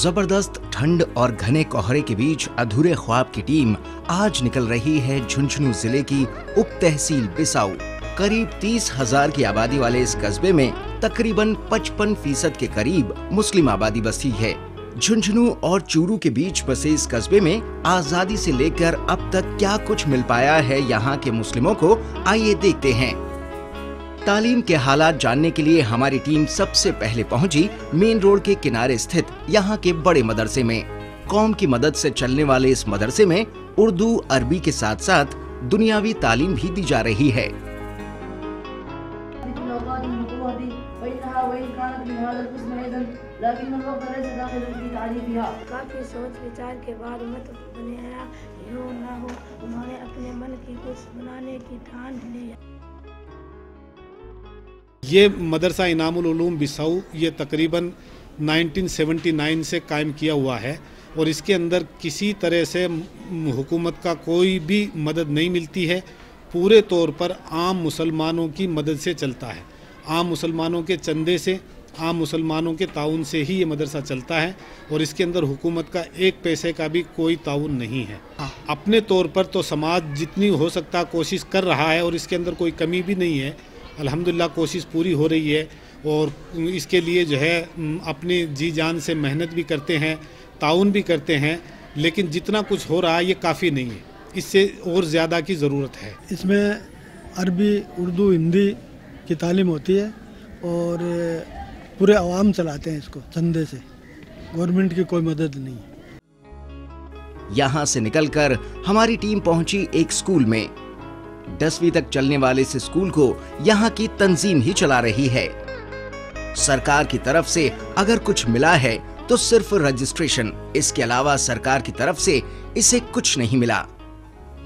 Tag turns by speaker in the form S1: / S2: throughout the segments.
S1: जबरदस्त ठंड और घने कोहरे के बीच अधूरे ख्वाब की टीम आज निकल रही है झुंझुनू जिले की उप तहसील बिसाऊ। करीब 30,000 की आबादी वाले इस कस्बे में तकरीबन 55% के करीब मुस्लिम आबादी बसी है। झुंझुनू और चूरू के बीच बसे इस कस्बे में आजादी से लेकर अब तक क्या कुछ मिल पाया है यहाँ के मुस्लिमों को, आइए देखते हैं। तालीम के हालात जानने के लिए हमारी टीम सबसे पहले पहुंची मेन रोड के किनारे स्थित यहाँ के बड़े मदरसे में। कौम की मदद से चलने वाले इस मदरसे में उर्दू, अरबी के साथ साथ दुनियावी तालीम भी दी जा रही है।
S2: काफी सोच विचार के बाद मत बनाया यूं ना हो, उन्होंने अपने मन की कुछ बनाने की ठान ली।
S3: ये मदरसा इनामुल उलूम बिसाऊ ये तकरीबन 1979 से कायम किया हुआ है और इसके अंदर किसी तरह से हुकूमत का कोई भी मदद नहीं मिलती है। पूरे तौर पर आम मुसलमानों की मदद से चलता है। आम मुसलमानों के चंदे से, आम मुसलमानों के ताउन से ही ये मदरसा चलता है और इसके अंदर हुकूमत का एक पैसे का भी कोई ताउन नहीं है। अपने तौर पर तो समाज जितनी हो सकता कोशिश कर रहा है और इसके अंदर कोई कमी भी नहीं है। अल्हम्दुलिल्लाह कोशिश पूरी हो रही है और इसके लिए जो है अपनी जी जान से मेहनत भी करते हैं, ताउन भी करते हैं, लेकिन जितना कुछ हो रहा है ये काफ़ी नहीं है, इससे और ज़्यादा की ज़रूरत है।
S4: इसमें अरबी, उर्दू, हिंदी की तालीम होती है और पूरे अवाम चलाते हैं इसको चंदे से, गवर्नमेंट की कोई मदद नहीं।
S1: यहाँ से निकलकर हमारी टीम पहुंची एक स्कूल में। 10वीं तक चलने वाले इस स्कूल को यहाँ की तंजीम ही चला रही है। सरकार की तरफ से अगर कुछ मिला है तो सिर्फ रजिस्ट्रेशन, इसके अलावा सरकार की तरफ से इसे कुछ नहीं मिला।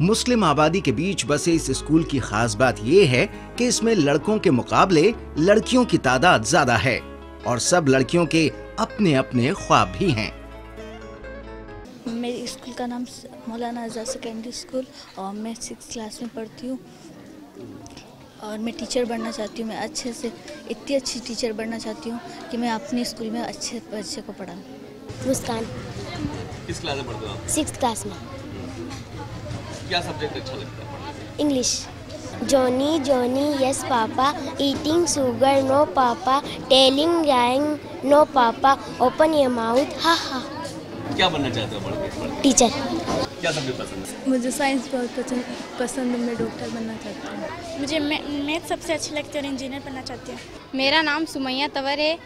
S1: मुस्लिम आबादी के बीच बसे इस स्कूल की खास बात यह है कि इसमें लड़कों के मुकाबले लड़कियों की तादाद ज्यादा है और सब लड़कियों के अपने अपने ख्वाब भी हैं।
S5: मेरे स्कूल का नाम मौलाना आज़ाद सेकेंडरी स्कूल और मैं 6th क्लास में पढ़ती हूँ और मैं टीचर बनना चाहती हूँ। मैं अच्छे से इतनी अच्छी टीचर बनना चाहती हूँ कि मैं अपने स्कूल में अच्छे बच्चे को पढ़ाऊँ।
S6: मुस्कान।
S7: किस क्लास में पढ़ते हो आप?
S6: 6th क्लास में।
S7: क्या सब्जेक्ट अच्छा लगता है?
S6: English. Johnny Johnny yes papa, eating sugar no papa, telling rhyme no papa, open your mouth ha ha.
S7: क्या बनना चाहते हो पढ़ के?
S6: टीचर।
S7: क्या सब्जेक्ट पसंद है?
S8: मुझे साइंस बहुत पसंद है, मैं डॉक्टर बनना चाहती हूँ।
S9: मुझे मैथ सबसे अच्छी लगती है और इंजीनियर बनना चाहती हूँ।
S10: मेरा नाम सुमैया तवर है।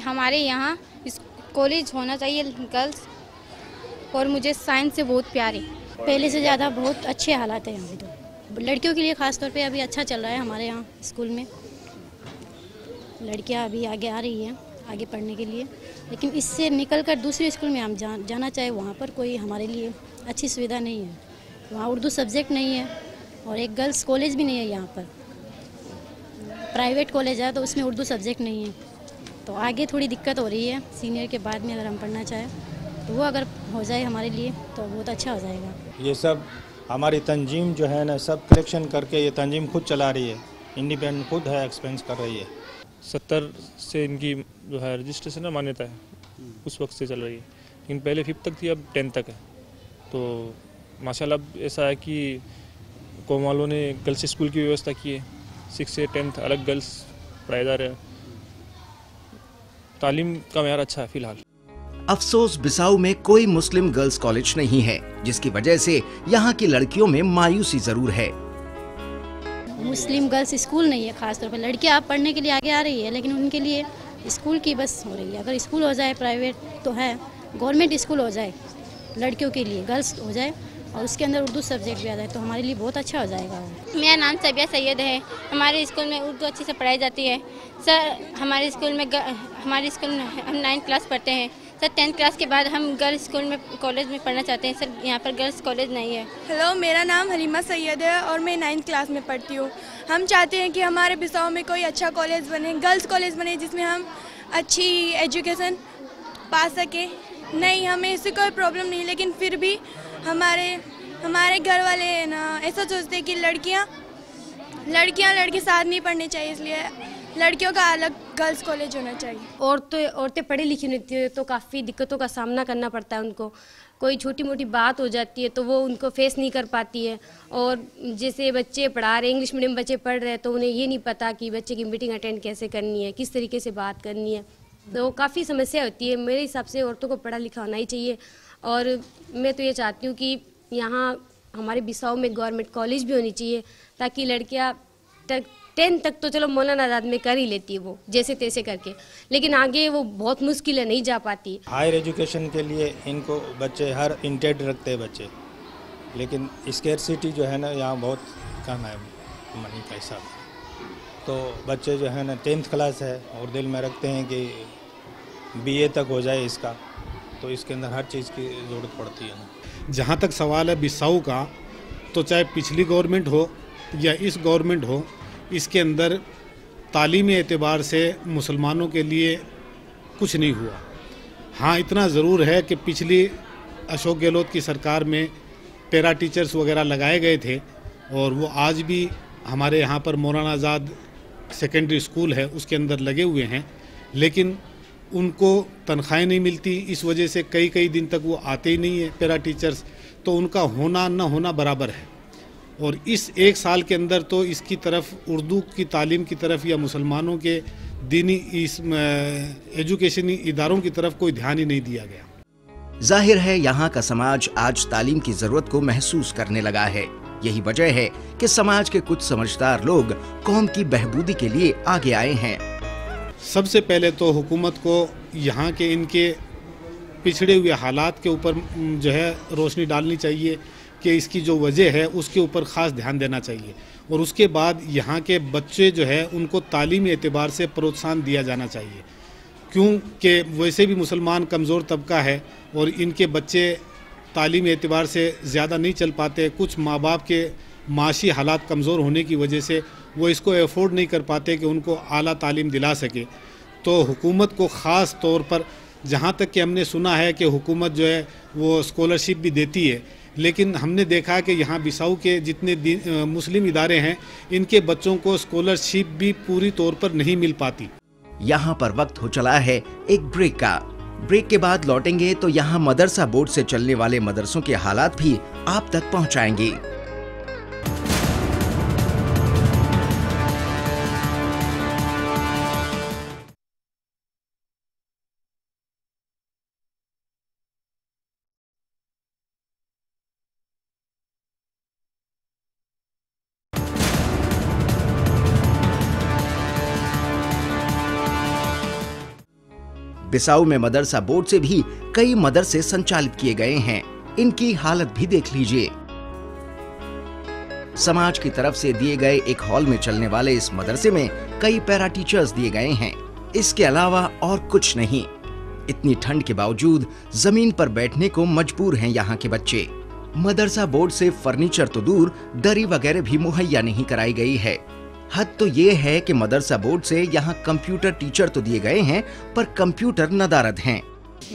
S10: हमारे यहाँ कॉलेज होना चाहिए गर्ल्स और मुझे साइंस से बहुत प्यार है।
S11: पहले से ज़्यादा बहुत अच्छे हालात हैं यहाँ तो लड़कियों के लिए ख़ास तौर पे अभी अच्छा चल रहा है हमारे यहाँ स्कूल में। लड़कियाँ अभी आगे आ रही हैं आगे पढ़ने के लिए, लेकिन इससे निकलकर दूसरे स्कूल में हम जाना चाहे वहाँ पर कोई हमारे लिए अच्छी सुविधा नहीं है। वहाँ उर्दू सब्जेक्ट नहीं है और एक गर्ल्स कॉलेज भी नहीं है यहाँ पर। प्राइवेट कॉलेज है तो उसमें उर्दू सब्जेक्ट नहीं है, तो आगे थोड़ी दिक्कत हो रही है। सीनियर के बाद में अगर हम पढ़ना चाहें तो वो अगर हो जाए हमारे लिए तो बहुत अच्छा हो जाएगा।
S12: ये सब हमारी तंजीम जो है ना, सब कलेक्शन करके ये तंजीम खुद चला रही है, इंडिपेंडेंट खुद है, एक्सपेंस कर रही है।
S13: 70 से इनकी जो है रजिस्ट्रेशन मान्यता है, उस वक्त से चल रही है, लेकिन पहले 5th तक थी, अब 10th तक है। तो माशाल्लाह ऐसा है कि कौम वालों ने गर्ल्स स्कूल की व्यवस्था की है। 6 से 10th अलग गर्ल्स पढ़ाया जा रहा है। तालीम का मेयार अच्छा है फिलहाल।
S1: अफसोस बिसाऊ में कोई मुस्लिम गर्ल्स कॉलेज नहीं है, जिसकी वजह से यहाँ की लड़कियों में मायूसी जरूर है।
S11: मुस्लिम गर्ल्स स्कूल नहीं है, खासतौर पर लड़कियाँ आप पढ़ने के लिए आगे आ रही है, लेकिन उनके लिए स्कूल की बस हो रही है। अगर स्कूल हो जाए प्राइवेट तो है, गवर्नमेंट स्कूल हो जाए लड़कियों के लिए, गर्ल्स हो जाए और उसके अंदर उर्दू सब्जेक्ट भी आ जाए तो हमारे लिए बहुत अच्छा हो जाएगा।
S10: मेरा नाम सबिया सैयद है। हमारे स्कूल में उर्दू अच्छे से पढ़ाई जाती है। सर हमारे स्कूल में हम 9th क्लास पढ़ते हैं। सर 10th क्लास के बाद हम गर्ल्स स्कूल में कॉलेज में पढ़ना चाहते हैं। सर यहाँ पर गर्ल्स कॉलेज नहीं है।
S8: हेलो, मेरा नाम हलीमा सैयद है और मैं 9th क्लास में पढ़ती हूँ। हम चाहते हैं कि हमारे बिसाऊ में कोई अच्छा कॉलेज बने, गर्ल्स कॉलेज बने, जिसमें हम अच्छी एजुकेशन पा सकें। नहीं, हमें इससे कोई प्रॉब्लम नहीं, लेकिन फिर भी हमारे घर वाले ना ऐसा सोचते हैं कि लड़के साथ नहीं पढ़ने चाहिए, इसलिए लड़कियों का अलग गर्ल्स कॉलेज होना चाहिए।
S14: औरतें पढ़ी लिखी नहीं होती तो काफ़ी दिक्कतों का सामना करना पड़ता है उनको। कोई छोटी मोटी बात हो जाती है तो वो उनको फेस नहीं कर पाती है। और जैसे बच्चे पढ़ा रहे, इंग्लिश मीडियम बच्चे पढ़ रहे हैं तो उन्हें ये नहीं पता कि बच्चे की मीटिंग अटेंड कैसे करनी है, किस तरीके से बात करनी है, तो काफ़ी समस्या होती है। मेरे हिसाब से औरतों को पढ़ा लिखा होना ही चाहिए। और मैं तो ये चाहती हूँ कि यहाँ हमारे बिसाऊ में गवर्नमेंट कॉलेज भी होनी चाहिए ताकि लड़कियाँ 10 तक तो चलो मौलाना आज़ाद में कर ही लेती है वो जैसे तैसे करके, लेकिन आगे वो बहुत मुश्किल है, नहीं जा पाती।
S12: हायर एजुकेशन के लिए इनको बच्चे हर इंटेड रखते हैं बच्चे, लेकिन स्केर्सिटी जो है ना यहाँ बहुत कम है मनी का हिसाब। तो बच्चे जो है ना 10th क्लास है और दिल में रखते हैं कि BA तक हो जाए इसका, तो इसके अंदर हर चीज़ की ज़रूरत पड़ती है ना।
S3: जहाँ तक सवाल है बिसाऊ का, तो चाहे पिछली गवर्नमेंट हो या इस गवर्नमेंट हो, इसके अंदर तालीमी एतबार से मुसलमानों के लिए कुछ नहीं हुआ। हाँ, इतना ज़रूर है कि पिछली अशोक गहलोत की सरकार में पैरा टीचर्स वगैरह लगाए गए थे और वो आज भी हमारे यहाँ पर मौलाना आज़ाद सेकेंडरी स्कूल है उसके अंदर लगे हुए हैं, लेकिन उनको तनख्वाहें नहीं मिलती। इस वजह से कई दिन तक वो आते ही नहीं है पैरा टीचर्स, तो उनका होना न होना बराबर है। और इस 1 साल के अंदर तो इसकी तरफ, उर्दू की तालीम की तरफ या मुसलमानों के दीनी इस एजुकेशनी इदारों की तरफ कोई ध्यान ही नहीं दिया गया।
S1: जाहिर है यहाँ का समाज आज तालीम की जरूरत को महसूस करने लगा है। यही वजह है कि समाज के कुछ समझदार लोग कौम की बहबूदी के लिए आगे आए हैं।
S3: सबसे पहले तो हुकूमत को यहाँ के इनके पिछड़े हुए हालात के ऊपर जो है रोशनी डालनी चाहिए कि इसकी जो वजह है उसके ऊपर ख़ास ध्यान देना चाहिए। और उसके बाद यहाँ के बच्चे जो है उनको तालीमी एतबार से प्रोत्साहन दिया जाना चाहिए, क्योंकि वैसे भी मुसलमान कमज़ोर तबका है और इनके बच्चे तालीमी एतबार से ज़्यादा नहीं चल पाते। कुछ माँ बाप के माशी हालात कमज़ोर होने की वजह से वो इसको अफोर्ड नहीं कर पाते कि उनको आला तालीम दिला सके। तो हुकूमत को ख़ास तौर पर, जहाँ तक कि हमने सुना है कि हुकूमत जो है वो स्कॉलरशिप भी देती है, लेकिन हमने देखा कि यहाँ बिसाऊ के जितने मुस्लिम इदारे हैं इनके बच्चों को स्कॉलरशिप भी पूरी तौर पर नहीं मिल पाती।
S1: यहाँ पर वक्त हो चला है एक ब्रेक का। ब्रेक के बाद लौटेंगे तो यहाँ मदरसा बोर्ड से चलने वाले मदरसों के हालात भी आप तक पहुँचाएंगे। बिसाऊ में मदरसा बोर्ड से भी कई मदरसे संचालित किए गए हैं। इनकी हालत भी देख लीजिए। समाज की तरफ से दिए गए एक हॉल में चलने वाले इस मदरसे में कई पैरा टीचर्स दिए गए हैं। इसके अलावा और कुछ नहीं। इतनी ठंड के बावजूद जमीन पर बैठने को मजबूर हैं यहाँ के बच्चे। मदरसा बोर्ड से फर्नीचर तो दूर, दरी वगैरह भी मुहैया नहीं कराई गई है। हद तो ये है कि मदरसा बोर्ड से यहाँ कंप्यूटर टीचर तो दिए गए हैं, पर कंप्यूटर नदारद हैं।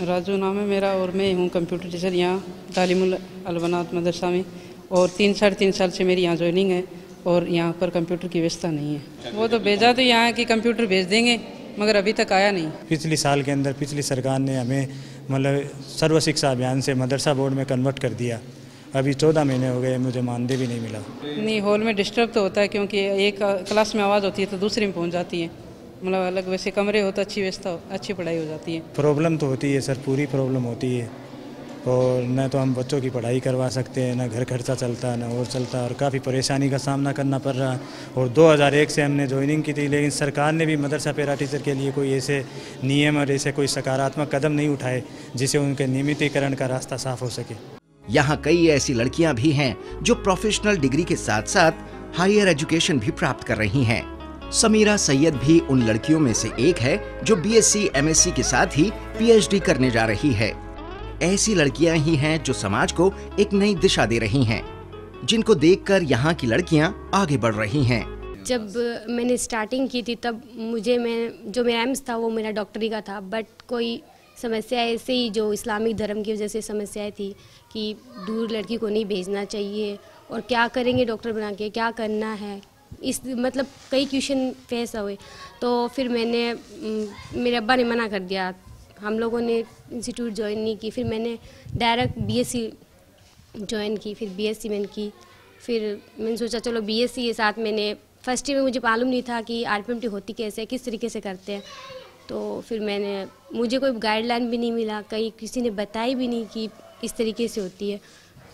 S15: राजू नाम है मेरा और मैं हूँ कंप्यूटर टीचर यहाँ तालीमुल अलबनात मदरसा में, और 3 साढ़े 3 साल से मेरी यहाँ ज्वाइनिंग है और यहाँ पर कंप्यूटर की व्यवस्था नहीं है। वो तो भेजा तो यहाँ कि कंप्यूटर भेज देंगे, मगर अभी तक आया नहीं।
S12: पिछली साल के अंदर पिछली सरकार ने हमें मतलब सर्व शिक्षा अभियान से मदरसा बोर्ड में कन्वर्ट कर दिया। अभी 14 महीने हो गए, मुझे मानदेय भी नहीं मिला।
S15: नहीं, हॉल में डिस्टर्ब तो होता है क्योंकि एक क्लास में आवाज़ होती है तो दूसरे में पहुंच जाती है। मतलब अलग वैसे कमरे हो तो अच्छी व्यवस्था, अच्छी पढ़ाई हो जाती है।
S12: प्रॉब्लम तो होती है सर, पूरी प्रॉब्लम होती है। और न तो हम बच्चों की पढ़ाई करवा सकते हैं, न घर खर्चा चलता, न और चलता, और काफ़ी परेशानी का सामना करना पड़ रहा। और 2001 से हमने ज्वाइनिंग की थी, लेकिन सरकार ने भी मदरसा पैरा टीचर के लिए कोई ऐसे नियम और ऐसे कोई सकारात्मक कदम नहीं उठाए जिससे उनके नियमितीकरण का रास्ता साफ हो सके।
S1: यहाँ कई ऐसी लड़कियां भी हैं जो प्रोफेशनल डिग्री के साथ साथ हायर एजुकेशन भी प्राप्त कर रही हैं। समीरा सैयद भी उन लड़कियों में से एक है जो BSc MSc के साथ ही PhD करने जा रही है। ऐसी लड़कियां ही हैं जो समाज को एक नई दिशा दे रही हैं, जिनको देखकर यहाँ की लड़कियां आगे बढ़ रही हैं।
S14: जब मैंने स्टार्टिंग की थी तब जो मेरा एम्स था वो मेरा डॉक्टरी का था, बट कोई समस्या ऐसे ही जो इस्लामिक धर्म की वजह से समस्याएं थी कि दूर लड़की को नहीं भेजना चाहिए और क्या करेंगे डॉक्टर बना के, क्या करना है, इस मतलब कई क्वेश्चन फेस हुए, तो फिर मेरे अब्बा ने मना कर दिया, हम लोगों ने इंस्टीट्यूट ज्वाइन नहीं की। फिर मैंने डायरेक्ट बीएससी ज्वाइन की, फिर बीएससी मैंने की। फिर मैंने सोचा चलो बीएससी के साथ मैंने फर्स्ट ईयर में मुझे मालूम नहीं था कि आरपीएमटी होती कैसे, किस तरीके से करते हैं, तो फिर मुझे कोई गाइडलाइन भी नहीं मिला, कहीं किसी ने बताई भी नहीं कि इस तरीके से होती है।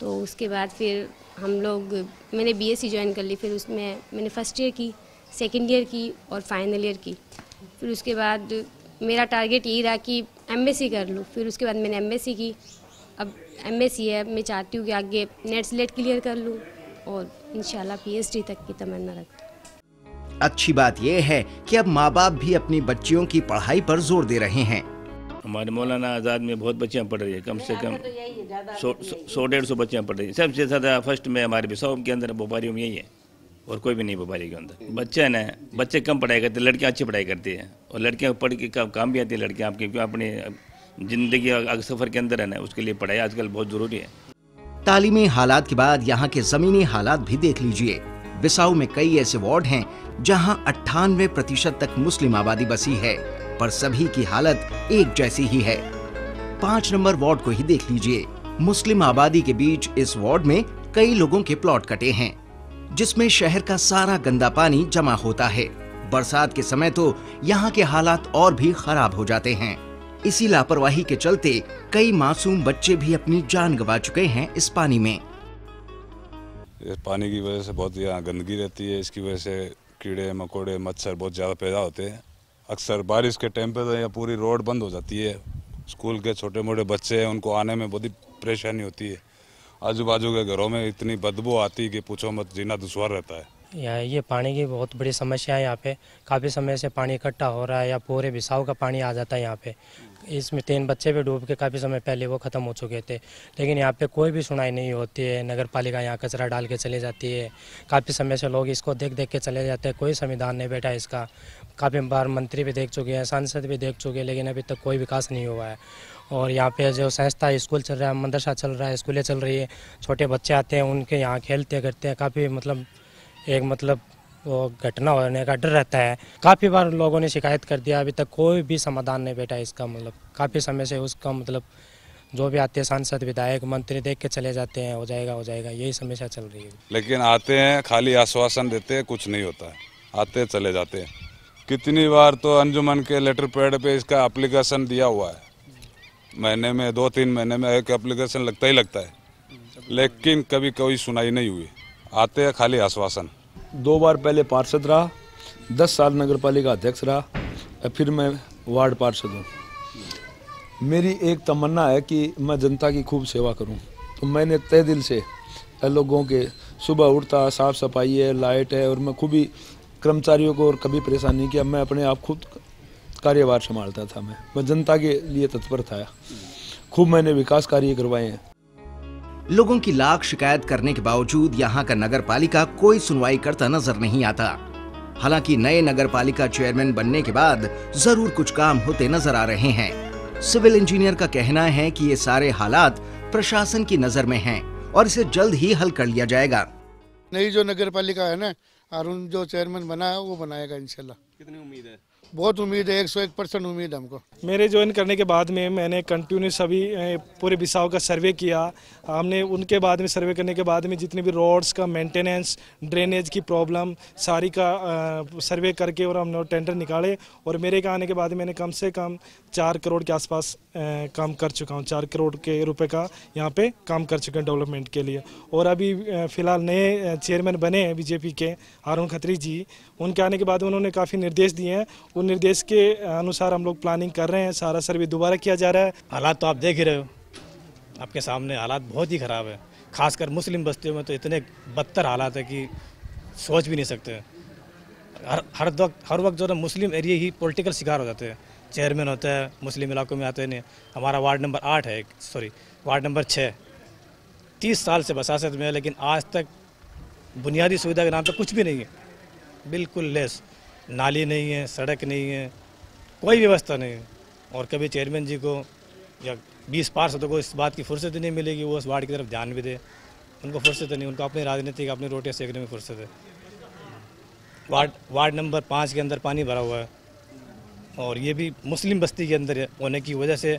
S14: तो उसके बाद फिर मैंने बीएससी ज्वाइन कर ली। फिर उसमें मैंने फर्स्ट ईयर की, सेकेंड ईयर की और फाइनल ईयर की। फिर उसके बाद मेरा टारगेट यही रहा कि एमएससी कर लूँ। फिर उसके बाद मैंने एमएससी की। अब एमएससी है, मैं चाहती हूँ कि आगे नेट स्लेट क्लियर कर लूँ और इंशाल्लाह पीएचडी तक की तमन्ना रखती हूँ।
S1: अच्छी बात यह है कि अब माँ बाप भी अपनी बच्चियों की पढ़ाई पर जोर दे रहे हैं।
S16: हमारे मौलाना आज़ाद में बहुत बच्चियाँ पढ़ रही है, कम से कम 100-150 बच्चियाँ पढ़ रही है। सबसे ज़्यादा फर्स्ट में हमारे बिसाऊ के अंदर बोपारियों में यही है, और कोई भी नहीं बोपारी के अंदर। बच्चे कम पढ़ाई करते, लड़कियाँ अच्छी पढ़ाई करती हैं, और लड़कियाँ पढ़ के काम भी आती है लड़कियाँ आपकी, क्यों अपनी ज़िंदगी सफ़र के अंदर है ना, उसके लिए पढ़ाई आजकल बहुत ज़रूरी है।
S1: तालीमी हालात के बाद यहाँ के ज़मीनी हालात भी देख लीजिए। बिसाऊ में कई ऐसे वार्ड हैं जहाँ 98% तक मुस्लिम आबादी बसी है, पर सभी की हालत एक जैसी ही है। 5 नंबर वार्ड को ही देख लीजिए। मुस्लिम आबादी के बीच इस वार्ड में कई लोगों के प्लॉट कटे हैं, जिसमें शहर का सारा गंदा पानी जमा होता है। बरसात के समय तो यहाँ के हालात और भी खराब हो जाते हैं। इसी लापरवाही के चलते कई मासूम बच्चे भी अपनी जान गंवा चुके हैं इस पानी में।
S17: इस पानी की वजह से बहुत यहाँ गंदगी रहती है, इसकी वजह से कीड़े मकोड़े मच्छर बहुत ज़्यादा पैदा होते हैं। अक्सर बारिश के टाइम पे तो यहाँ पूरी रोड बंद हो जाती है। स्कूल के छोटे मोटे बच्चे हैं, उनको आने में बहुत ही परेशानी होती है। आजू बाजू के घरों में इतनी बदबू आती है कि पूछो मत, जीना दुश्वार रहता है।
S18: ये पानी की बहुत बड़ी समस्या है। यहाँ पे काफ़ी समय से पानी इकट्ठा हो रहा है, या पूरे बिसाऊ का पानी आ जाता है यहाँ पे। इसमें 3 बच्चे भी डूब के काफ़ी समय पहले वो ख़त्म हो चुके थे, लेकिन यहाँ पे कोई भी सुनाई नहीं होती है। नगर पालिका यहाँ कचरा डाल के चले जाती है। काफ़ी समय से लोग इसको देख देख के चले जाते हैं, कोई संविधान नहीं बैठा इसका। काफ़ी बार मंत्री भी देख चुके हैं, सांसद भी देख चुके हैं, लेकिन अभी तक कोई विकास नहीं हुआ है। और यहाँ पे जो संस्था स्कूल चल रहा है, मदरसा चल रहा है, स्कूलें चल रही है, छोटे बच्चे आते हैं, उनके यहाँ खेलते करते हैं। काफ़ी वो घटना होने का डर रहता है। काफ़ी बार लोगों ने शिकायत कर दिया, अभी तक कोई भी समाधान नहीं बैठा इसका। काफ़ी समय से उसका जो भी आते हैं सांसद विधायक मंत्री देख के चले जाते हैं, हो जाएगा यही समस्या चल रही है।
S17: लेकिन आते हैं, खाली आश्वासन देते हैं, कुछ नहीं होता है। आते चले जाते हैं। कितनी बार तो अंजुमन के लेटर पैड पे इसका एप्लीकेशन दिया हुआ है, महीने में 2-3 महीने में एक एप्लीकेशन लगता ही लगता है, लेकिन कभी कोई सुनाई नहीं हुई। आते हैं खाली आश्वासन।
S19: 2 बार पहले पार्षद रहा, 10 साल नगर पालिका अध्यक्ष रहा, फिर मैं वार्ड पार्षद हूँ। मेरी एक तमन्ना है कि मैं जनता की खूब सेवा करूँ, तो मैंने तय दिल से लोगों के सुबह उठता, साफ सफाई है, लाइट है, और मैं खूब ही कर्मचारियों को और कभी परेशान नहीं किया। मैं अपने आप खुद कार्यभार संभालता था। मैं जनता के लिए तत्पर था। खूब मैंने विकास कार्य करवाए हैं।
S1: लोगों की लाख शिकायत करने के बावजूद यहाँ का नगर पालिका कोई सुनवाई करता नजर नहीं आता। हालांकि नए नगर पालिका चेयरमैन बनने के बाद जरूर कुछ काम होते नजर आ रहे हैं। सिविल इंजीनियर का कहना है कि ये सारे हालात प्रशासन की नजर में हैं और इसे जल्द ही हल कर लिया जाएगा।
S20: नई जो नगर पालिका है ना, अरुण जो चेयरमैन बना है वो बनाएगा इंशाल्लाह।
S7: कितनी उम्मीद है?
S20: बहुत उम्मीद है, 101% उम्मीद है हमको।
S4: मेरे ज्वाइन करने के बाद में मैंने कंटिन्यूस अभी पूरे बिसाऊ का सर्वे किया। हमने उनके बाद में सर्वे करने के बाद में जितने भी रोड्स का मेंटेनेंस, ड्रेनेज की प्रॉब्लम सारी का सर्वे करके और हमने टेंडर निकाले। और मेरे के आने के बाद मैंने कम से कम 4 करोड़ के आसपास काम कर चुका हूँ। 4 करोड़ के रुपए का यहाँ पे काम कर चुके हैं डेवलपमेंट के लिए। और अभी फिलहाल नए चेयरमैन बने हैं बीजेपी के, हारून खत्री जी। उनके आने के बाद उन्होंने काफ़ी निर्देश दिए हैं। उन निर्देश के अनुसार हम लोग प्लानिंग कर रहे हैं। सारा सर्वे दोबारा किया जा रहा है।
S21: हालात तो आप देख ही रहे हो, आपके सामने हालात बहुत ही ख़राब है। खासकर मुस्लिम बस्तियों में तो इतने बदतर हालात है कि सोच भी नहीं सकते। हर वक्त जो है मुस्लिम एरिया ही पॉलिटिकल शिकार हो जाते हैं। चेयरमैन होता है, मुस्लिम इलाकों में आते नहीं। हमारा वार्ड नंबर 8 है, वार्ड नंबर 6 30 साल से बसासत में है, लेकिन आज तक बुनियादी सुविधा के नाम पर कुछ भी नहीं है। बिल्कुल लेस, नाली नहीं है, सड़क नहीं है, कोई व्यवस्था नहीं है। और कभी चेयरमैन जी को या 20 पार्षदों को इस बात की फुर्सत नहीं मिलेगी वो उस वार्ड की तरफ ध्यान भी दे। उनको फुर्सत नहीं, उनको अपनी राजनीति अपनी रोटियां सेकने में फुर्सत है। वार्ड नंबर 5 के अंदर पानी भरा हुआ है और ये भी मुस्लिम बस्ती के अंदर होने की वजह से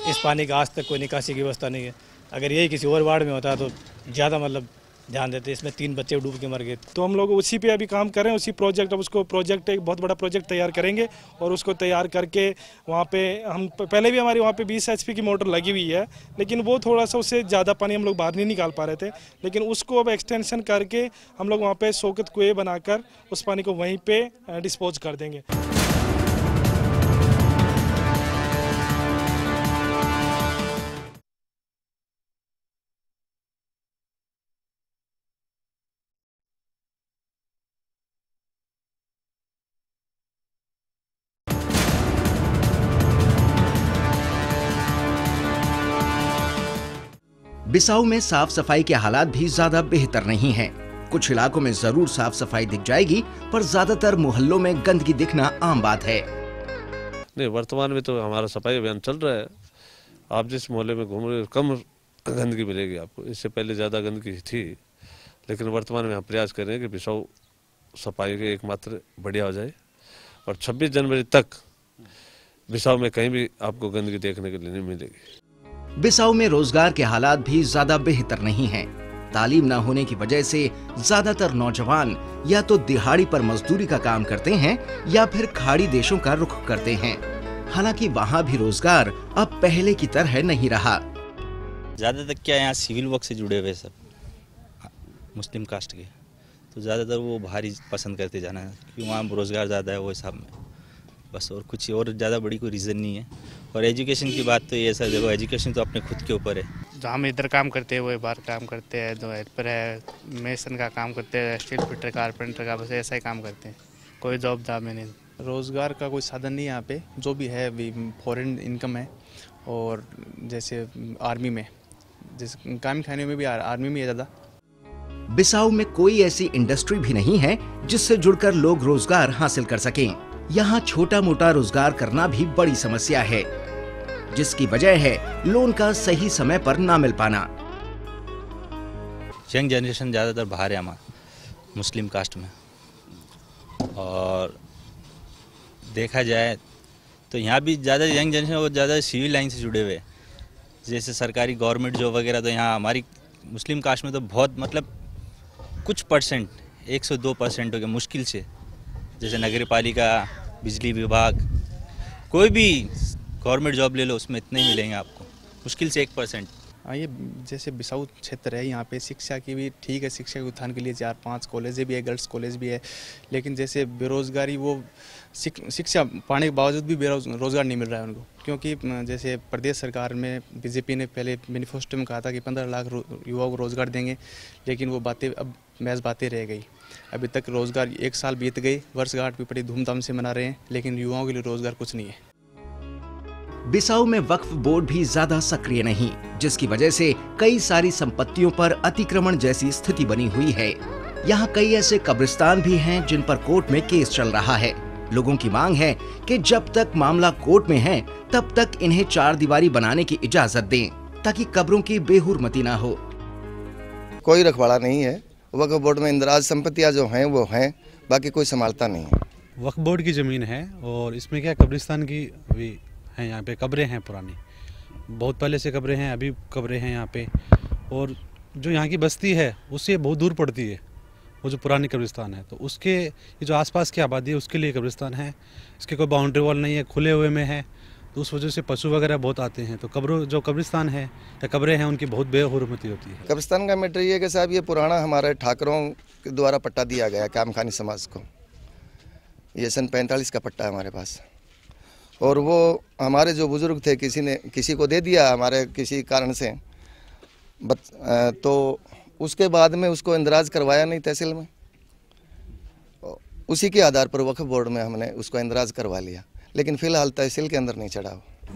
S21: इस पानी का आज तक कोई निकासी की व्यवस्था नहीं है। अगर यही किसी और वार्ड में होता तो ज़्यादा मतलब ध्यान देते। इसमें 3 बच्चे डूब के मर गए। तो हम लोग उसी पे अभी काम कर रहे हैं, उसी प्रोजेक्ट। अब उसको प्रोजेक्ट एक बहुत बड़ा प्रोजेक्ट तैयार करेंगे और उसको तैयार करके वहाँ पे हम पहले भी हमारी वहाँ पे 20 HP की मोटर लगी हुई है, लेकिन वो थोड़ा सा उससे ज़्यादा पानी हम लोग बाहर नहीं निकाल पा रहे थे। लेकिन उसको अब एक्सटेंशन करके हम लोग वहाँ पे सोकत कुएँ बनाकर उस पानी को वहीं पर डिस्पोज कर देंगे।
S1: बिसाऊ में साफ सफाई के हालात भी ज्यादा बेहतर नहीं हैं। कुछ इलाकों में जरूर साफ सफाई दिख जाएगी, पर ज्यादातर मोहल्लों में गंदगी दिखना आम बात है।
S2: नहीं, वर्तमान में तो हमारा सफाई अभियान चल रहा है। आप जिस मोहल्ले में घूम रहे हो कम गंदगी मिलेगी आपको। इससे पहले ज़्यादा गंदगी थी, लेकिन वर्तमान में हम प्रयास कर रहे हैं कि बिसाऊ सफाई के एकमात्र बढ़िया हो जाए और 26 जनवरी तक बिसाऊ में कहीं भी आपको गंदगी देखने के लिए नहीं मिलेगी।
S1: बिसाऊ में रोजगार के हालात भी ज्यादा बेहतर नहीं हैं। तालीम न होने की वजह से ज्यादातर नौजवान या तो दिहाड़ी पर मजदूरी का काम करते हैं या फिर खाड़ी देशों का रुख करते हैं। हालांकि वहाँ भी रोजगार अब पहले की तरह नहीं रहा।
S22: ज्यादातर क्या यहाँ सिविल वर्क से जुड़े हुए सब मुस्लिम कास्ट के, तो ज्यादातर वो बाहर ही पसंद करते जाना है क्योंकि वहाँ रोजगार ज्यादा है वो हिसाब में, बस। और कुछ और ज़्यादा बड़ी कोई रीज़न नहीं है। और एजुकेशन की बात तो ये सर देखो, एजुकेशन तो अपने खुद के ऊपर है।
S23: जो हम इधर काम करते हैं वो बाहर काम करते हैं, जो हेल्पर है मेसन का काम करते हैं, स्टील फिटर कारपेंटर का, बस ऐसा ही काम करते हैं। कोई जॉब में नहीं।
S24: रोज़गार का कोई साधन नहीं है यहाँ पे। जो भी है भी फॉरेन इनकम है। और जैसे आर्मी में, जैसे काम खाने में भी आर्मी में है ज़्यादा।
S1: बिसाऊ में कोई ऐसी इंडस्ट्री भी नहीं है जिससे जुड़कर लोग रोजगार हासिल कर सकें। यहाँ छोटा मोटा रोजगार करना भी बड़ी समस्या है, जिसकी वजह है लोन का सही समय पर ना मिल पाना।
S22: यंग जनरेशन ज़्यादातर बाहर है हमारा मुस्लिम कास्ट में, और देखा जाए तो यहाँ भी ज़्यादा यंग जनरेशन और ज़्यादा सिविल लाइन से जुड़े हुए, जैसे सरकारी गवर्नमेंट जॉब वगैरह। तो यहाँ हमारी मुस्लिम कास्ट में तो बहुत मतलब कुछ परसेंट 102% हो गया मुश्किल से। जैसे नगर पालिका, बिजली विभाग, कोई भी गवर्नमेंट जॉब ले लो उसमें इतने ही मिलेंगे आपको, मुश्किल से 1%।
S24: हाँ, ये जैसे बिसाऊ क्षेत्र है, यहाँ पे शिक्षा की भी ठीक है, शिक्षा के उत्थान के लिए 4-5 कॉलेज भी है, गर्ल्स कॉलेज भी है। लेकिन जैसे बेरोज़गारी, वो शिक्षा पाने के बावजूद भी रोज़गार नहीं मिल रहा है उनको, क्योंकि जैसे प्रदेश सरकार में बीजेपी ने पहले मैनिफेस्टो में कहा था कि 15 लाख युवाओं को रोज़गार देंगे, लेकिन वो बातें अब महज बातें रह गई। अभी तक रोज़गार 1 साल बीत गई, वर्षगांठ भी बड़ी धूमधाम से मना रहे हैं, लेकिन युवाओं के लिए रोज़गार कुछ नहीं है।
S1: बिसाऊ में वक्फ बोर्ड भी ज्यादा सक्रिय नहीं, जिसकी वजह से कई सारी संपत्तियों पर अतिक्रमण जैसी स्थिति बनी हुई है। यहाँ कई ऐसे कब्रिस्तान भी हैं जिन पर कोर्ट में केस चल रहा है। लोगों की मांग है कि जब तक मामला कोर्ट में है तब तक इन्हें 4 दीवारी बनाने की इजाजत दें, ताकि कब्रों की बेहुरमती ना हो।
S25: कोई रखवाड़ा नहीं है। वक्फ बोर्ड में इंदराज संपत्तियां जो हैं वो हैं, बाकी कोई संभालता नहीं है।
S26: वक्फ बोर्ड की ज़मीन है और इसमें क्या कब्रिस्तान की भी हैं, यहाँ पे कब्रें हैं पुरानी, बहुत पहले से कब्रें हैं, अभी कब्रें हैं यहाँ पे। और जो यहाँ की बस्ती है उससे बहुत दूर पड़ती है वो जो पुरानी कब्रिस्तान है, तो उसके ये जो आसपास की आबादी है उसके लिए कब्रिस्तान है। इसके कोई बाउंड्री वॉल नहीं है, खुले हुए में है, तो उस वजह से पशु वगैरह बहुत आते हैं। तो जो कब्रिस्तान है या कब्रें हैं उनकी बहुत बेहुरमती होती है।
S25: कब्रिस्तान का मैटर ये है कि साहब ये पुराना हमारे ठाकरों के द्वारा पट्टा दिया गया काम खानी समाज को। ये सन 45 का पट्टा है हमारे पास, और वो हमारे जो बुजुर्ग थे किसी को दे दिया हमारे किसी कारण से, तो उसके बाद में उसको इंदराज करवाया नहीं तहसील में, उसी के आधार पर वक्फ बोर्ड में हमने उसको इंदराज करवा लिया, लेकिन फिलहाल तहसील के अंदर नहीं चढ़ा।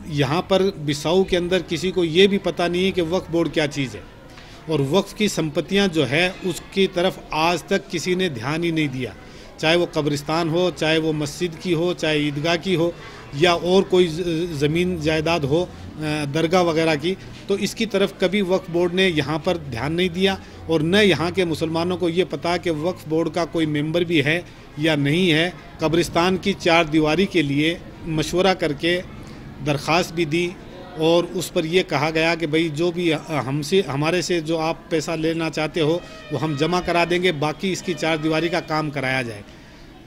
S3: यहाँ पर बिसाऊ के अंदर किसी को ये भी पता नहीं है कि वक्फ बोर्ड क्या चीज़ है, और वक्फ की संपत्तियाँ जो है उसकी तरफ आज तक किसी ने ध्यान ही नहीं दिया। चाहे वो कब्रिस्तान हो, चाहे वो मस्जिद की हो, चाहे ईदगाह की हो, या और कोई ज़मीन जायदाद हो दरगाह वगैरह की, तो इसकी तरफ कभी वक्फ बोर्ड ने यहाँ पर ध्यान नहीं दिया। और न यहाँ के मुसलमानों को ये पता कि वक्फ बोर्ड का कोई मेंबर भी है या नहीं है। कब्रिस्तान की 4 दीवारी के लिए मशवरा करके दरख्वास्त भी दी और उस पर यह कहा गया कि भाई जो भी हमारे से जो आप पैसा लेना चाहते हो वो हम जमा करा देंगे, बाकी इसकी 4 दीवारी का काम कराया जाए।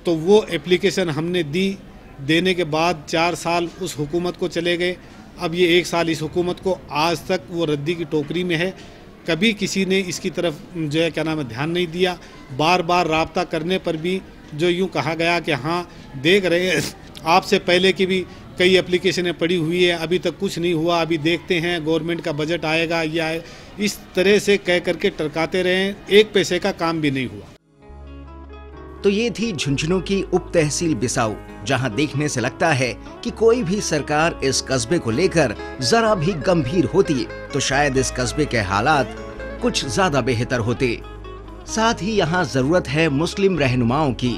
S3: तो वो एप्लीकेशन हमने दी, देने के बाद 4 साल उस हुकूमत को चले गए। अब ये 1 साल इस हुकूमत को, आज तक वो रद्दी की टोकरी में है। कभी किसी ने इसकी तरफ जो है क्या नाम है ध्यान नहीं दिया। बार बार राब्ता करने पर भी जो यूँ कहा गया कि हाँ देख रहे हैं, आपसे पहले की भी कई एप्लीकेशनें पड़ी हुई है, अभी तक कुछ नहीं हुआ, अभी देखते हैं गवर्नमेंट का बजट आएगा या इस तरह से कह करके टरकाते रहे, 1 पैसे का काम भी नहीं हुआ।
S1: तो ये थी झुंझुनू की उप तहसील बिसाऊ, जहां देखने से लगता है कि कोई भी सरकार इस कस्बे को लेकर जरा भी गंभीर होती तो शायद इस कस्बे के हालात कुछ ज्यादा बेहतर होते। साथ ही यहाँ जरूरत है मुस्लिम रहनुमाओं की,